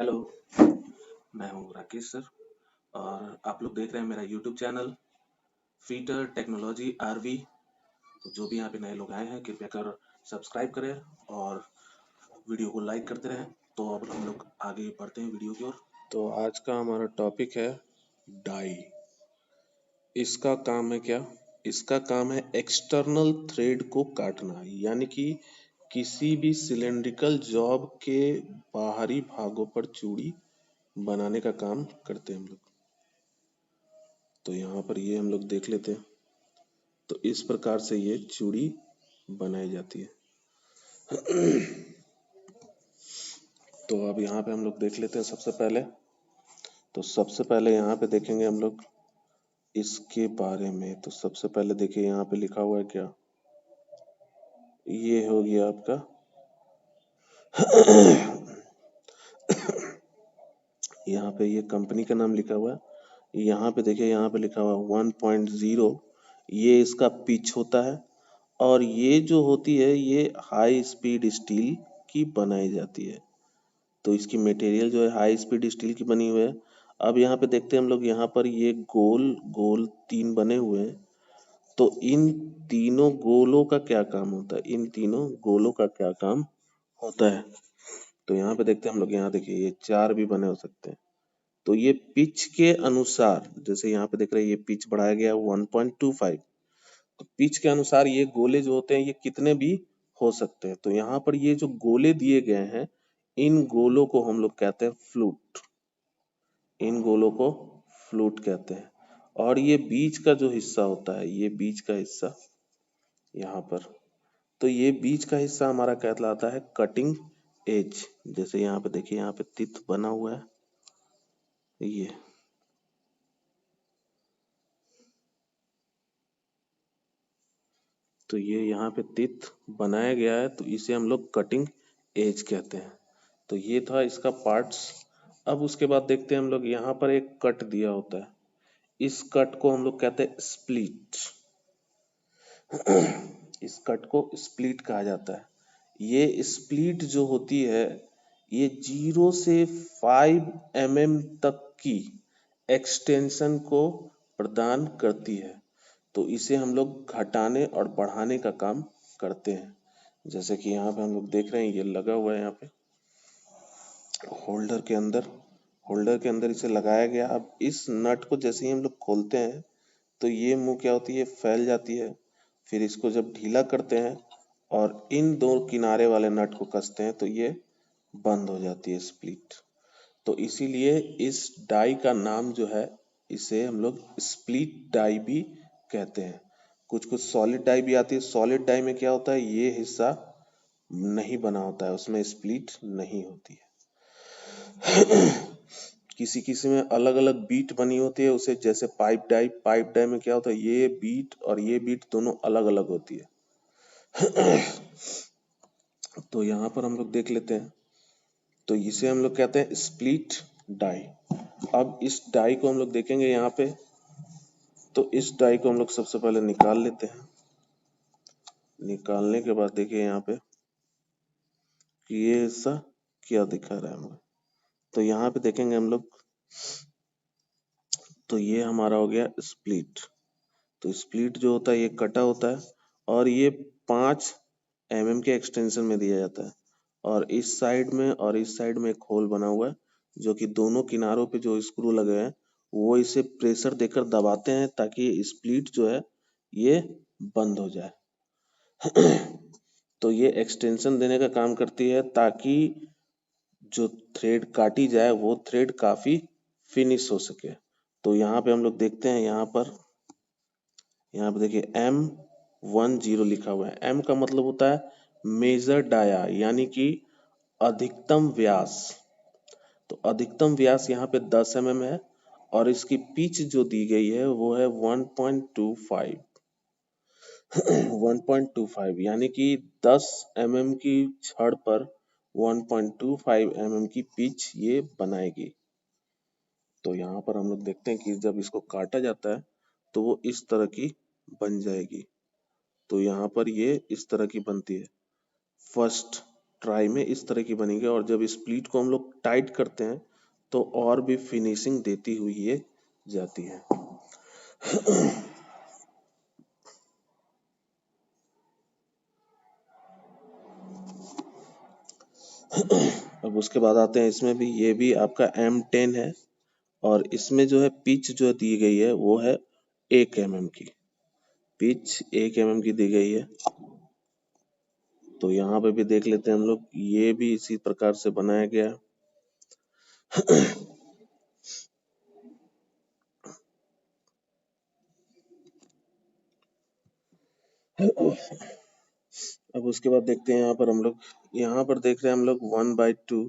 Hello, मैं हूँ Rakesh sir और आप लोग देख रहे हैं मेरा यूट्यूब चैनल फीटर टेक्नोलॉजी आरवी। तो जो भी यहाँ पे नए लोग आए हैं कृपया कर सब्सक्राइब करें और वीडियो को लाइक करते रहें। तो अब हम लोग आगे बढ़ते हैं वीडियो की ओर। तो आज का हमारा टॉपिक है डाई। इसका काम है क्या? इसका काम है एक्सटर्नल थ्रेड को काटना, यानी कि किसी भी सिलेंड्रिकल जॉब के बाहरी भागों पर चूड़ी बनाने का काम करते हैं हम लोग। तो यहाँ पर ये हम लोग देख लेते हैं। तो इस प्रकार से ये चूड़ी बनाई जाती है। तो अब यहाँ पे हम लोग देख लेते हैं सबसे पहले। तो सबसे पहले यहाँ पे देखेंगे हम लोग इसके बारे में। तो सबसे पहले देखिए यहाँ पे लिखा हुआ है क्या, ये हो गया आपका यहाँ पे ये कंपनी का नाम लिखा हुआ है। यहाँ पे देखिए यहाँ पे लिखा हुआ है 1.0, ये इसका पिच होता है। और ये जो होती है ये हाई स्पीड स्टील की बनाई जाती है। तो इसकी मटेरियल जो है हाई स्पीड स्टील की बनी हुई है। अब यहाँ पे देखते हैं हम लोग, यहाँ पर ये गोल गोल तीन बने हुए हैं। तो इन तीनों गोलों का क्या काम होता है? इन तीनों गोलों का क्या काम होता है? तो यहाँ पे देखते हैं हम लोग, यहाँ देखिए ये चार भी बने हो सकते हैं। तो ये पिच के अनुसार, जैसे यहाँ पे देख रहे हैं ये पिच बढ़ाया गया 1.25। तो पिच के अनुसार ये गोले जो होते हैं ये कितने भी हो सकते हैं। तो यहाँ पर ये जो गोले दिए गए हैं, इन गोलों को हम लोग कहते हैं फ्लूट। इन गोलों को फ्लूट कहते हैं। और ये बीच का जो हिस्सा होता है, ये बीच का हिस्सा यहाँ पर, तो ये बीच का हिस्सा हमारा कहलाता है कटिंग एज। जैसे यहाँ पे देखिए, यहाँ पे तित बना हुआ है ये। तो ये यहाँ पे तित बनाया गया है, तो इसे हम लोग कटिंग एज कहते हैं। तो ये था इसका पार्ट्स। अब उसके बाद देखते हैं हम लोग, यहाँ पर एक कट दिया होता है। इस कट को हम लोग कहते हैं स्प्लिट। इस कट को स्प्लिट कहा जाता है। ये स्प्लिट जो होती है ये 0 से 5 mm तक की एक्सटेंशन को प्रदान करती है। तो इसे हम लोग घटाने और बढ़ाने का काम करते हैं। जैसे कि यहाँ पे हम लोग देख रहे हैं ये लगा हुआ है यहाँ पे होल्डर के अंदर। होल्डर के अंदर इसे लगाया गया। अब इस नट को जैसे ही हम लोग खोलते हैं तो ये मुंह क्या होती है, फैल जाती है। फिर इसको जब ढीला करते हैं और इन दो किनारे वाले नट को कसते हैं तो ये बंद हो जाती है स्प्लिट। तो इसीलिए इस डाई का नाम जो है, इसे हम लोग स्प्लिट डाई भी कहते हैं। कुछ कुछ सॉलिड डाई भी आती है। सॉलिड डाई में क्या होता है, ये हिस्सा नहीं बना होता है, उसमें स्प्लिट नहीं होती है। किसी किसी में अलग अलग बीट बनी होती है उसे, जैसे पाइप डाई। पाइप डाई में क्या होता है, ये बीट और ये बीट दोनों अलग अलग होती है। तो यहाँ पर हम लोग देख लेते हैं। तो इसे हम लोग कहते हैं स्प्लिट डाई। अब इस डाई को हम लोग देखेंगे यहाँ पे। तो इस डाई को हम लोग सबसे पहले निकाल लेते हैं। निकालने के बाद देखिए यहाँ पे कि ये हिस्सा क्या दिखा रहा है हमें। तो यहाँ पे देखेंगे हम लोग, तो ये हमारा हो गया स्प्लिट। तो स्प्लिट जो होता है ये कटा होता है और ये 5 mm के एक्सटेंशन में दिया जाता है। और इस साइड में और इस साइड में एक होल बना हुआ है, जो कि दोनों किनारों पे जो स्क्रू लगे हैं वो इसे प्रेशर देकर दबाते हैं ताकि ये स्प्लिट जो है ये बंद हो जाए। तो ये एक्सटेंशन देने का काम करती है ताकि जो थ्रेड काटी जाए वो थ्रेड काफी फिनिश हो सके। तो यहाँ पे हम लोग देखते हैं, यहाँ पे देखिए M10 लिखा हुआ है। M का मतलब होता है मेजर डाया, यानी कि अधिकतम व्यास। तो अधिकतम व्यास यहाँ पे 10 mm है और इसकी पिच जो दी गई है वो है 1.25। 1.25 यानी कि 10 mm की छड़ पर 1.25 mm की पिच ये बनाएगी। तो यहाँ पर हम लोग देखते हैं कि जब इसको काटा जाता है तो वो इस तरह की बन जाएगी। तो यहाँ पर ये इस तरह की बनती है। फर्स्ट ट्राई में इस तरह की बनेगी, और जब स्प्लीट को हम लोग टाइट करते हैं तो और भी फिनिशिंग देती हुई ये जाती है। अब उसके बाद आते हैं, इसमें भी ये भी आपका M10 है, और इसमें जो है पिच जो दी गई है वो है 1 mm की, पिच 1 mm की दी गई है। तो यहाँ पे भी देख लेते हैं हम लोग, ये भी इसी प्रकार से बनाया गया है। अब उसके बाद देखते हैं, यहाँ पर हम लोग, यहाँ पर देख रहे हैं हम लोग 1/2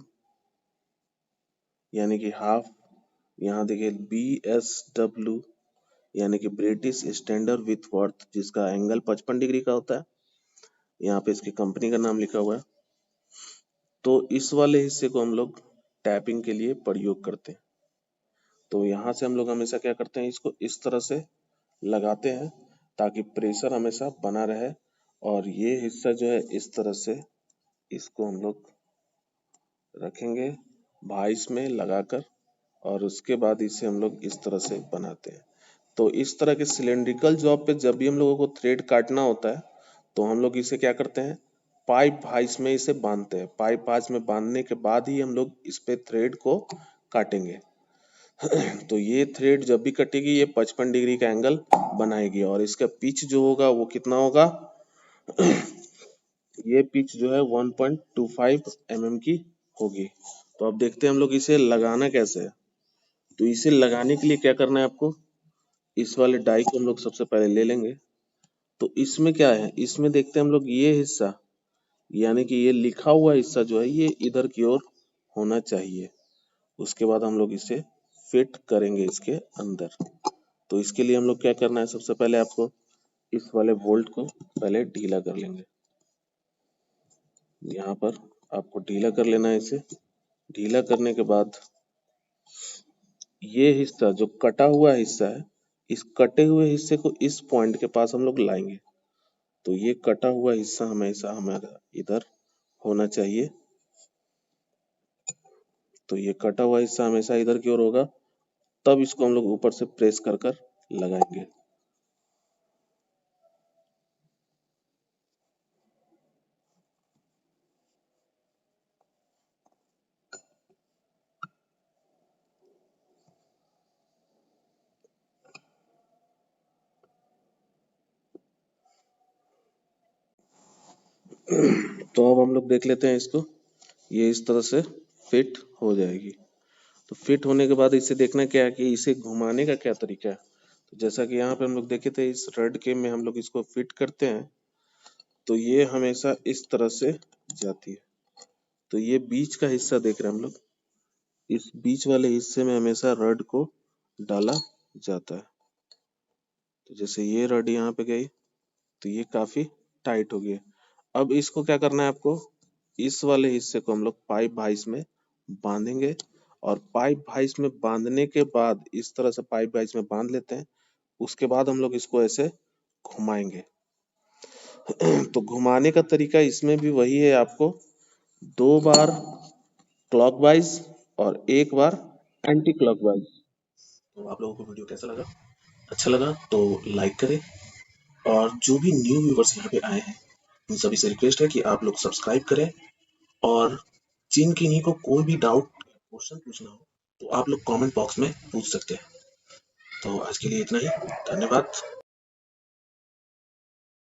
यानी कि हाफ। यहाँ देखिए BSW यानी कि ब्रिटिश स्टैंडर्ड विथ वर्थ, जिसका एंगल 55 डिग्री का होता है। यहाँ पे इसकी कंपनी का नाम लिखा हुआ है। तो इस वाले हिस्से को हम लोग टैपिंग के लिए प्रयोग करते हैं। तो यहाँ से हम लोग हमेशा क्या करते हैं, इसको इस तरह से लगाते हैं ताकि प्रेशर हमेशा बना रहे, और ये हिस्सा जो है इस तरह से इसको हम लोग रखेंगे वाइस में लगाकर, और उसके बाद इसे हम लोग इस तरह से बनाते हैं। तो इस तरह के सिलेंड्रिकल जॉब पे जब भी हम लोगों को थ्रेड काटना होता है तो हम लोग इसे क्या करते हैं, पाइप वाइस में इसे बांधते हैं। पाइप वाइस में बांधने के बाद ही हम लोग इस पे थ्रेड को काटेंगे। तो ये थ्रेड जब भी कटेगी ये 55 डिग्री का एंगल बनाएगी, और इसका पिच जो होगा वो कितना होगा, ये पिच जो है 1.25 mm की होगी। तो अब देखते हैं हम लोग इसे लगाना कैसे है। तो इसे लगाने के लिए क्या करना है आपको, इस वाले डाई को हम लोग सबसे पहले ले लेंगे। तो इसमें क्या है, इसमें देखते हैं हम लोग ये हिस्सा, यानी कि ये लिखा हुआ हिस्सा जो है ये इधर की ओर होना चाहिए। उसके बाद हम लोग इसे फिट करेंगे इसके अंदर। तो इसके लिए हम लोग क्या करना है, सबसे पहले आपको इस वाले बोल्ट को पहले ढीला कर लेंगे। यहाँ पर आपको ढीला कर लेना है इसे। ढीला करने के बाद ये हिस्सा जो कटा हुआ हिस्सा है, इस कटे हुए हिस्से को इस पॉइंट के पास हम लोग लाएंगे। तो ये कटा हुआ हिस्सा हमेशा हमारा इधर होना चाहिए। तो ये कटा हुआ हिस्सा हमेशा इधर की ओर होगा, तब इसको हम लोग ऊपर से प्रेस कर कर लगाएंगे। तो अब हम लोग देख लेते हैं इसको, ये इस तरह से फिट हो जाएगी। तो फिट होने के बाद इसे देखना क्या है कि इसे घुमाने का क्या तरीका है। तो जैसा कि यहाँ पे हम लोग देखे थे, इस रड के में हम लोग इसको फिट करते हैं तो ये हमेशा इस तरह से जाती है। तो ये बीच का हिस्सा देख रहे हैं हम लोग, इस बीच वाले हिस्से में हमेशा रड को डाला जाता है। तो जैसे ये रड यहाँ पे गई तो ये काफी टाइट हो गई। अब इसको क्या करना है आपको, इस वाले हिस्से को हम लोग पाइप वाइस में बांधेंगे, और पाइप वाइस में बांधने के बाद इस तरह से पाइप वाइस में बांध लेते हैं। उसके बाद हम लोग इसको ऐसे घुमाएंगे। तो घुमाने का तरीका इसमें भी वही है, आपको 2 बार क्लॉकवाइज और 1 बार एंटी क्लॉकवाइज। तो आप लोगों को वीडियो कैसा लगा, अच्छा लगा तो लाइक करें, और जो भी न्यू व्यूवर्स यहाँ पे आए हैं उन सभी से रिक्वेस्ट है कि आप लोग सब्सक्राइब करें, और जिन किन्हीं को कोई भी डाउट क्वेश्चन पूछना हो तो आप लोग कमेंट बॉक्स में पूछ सकते हैं। तो आज के लिए इतना ही, धन्यवाद।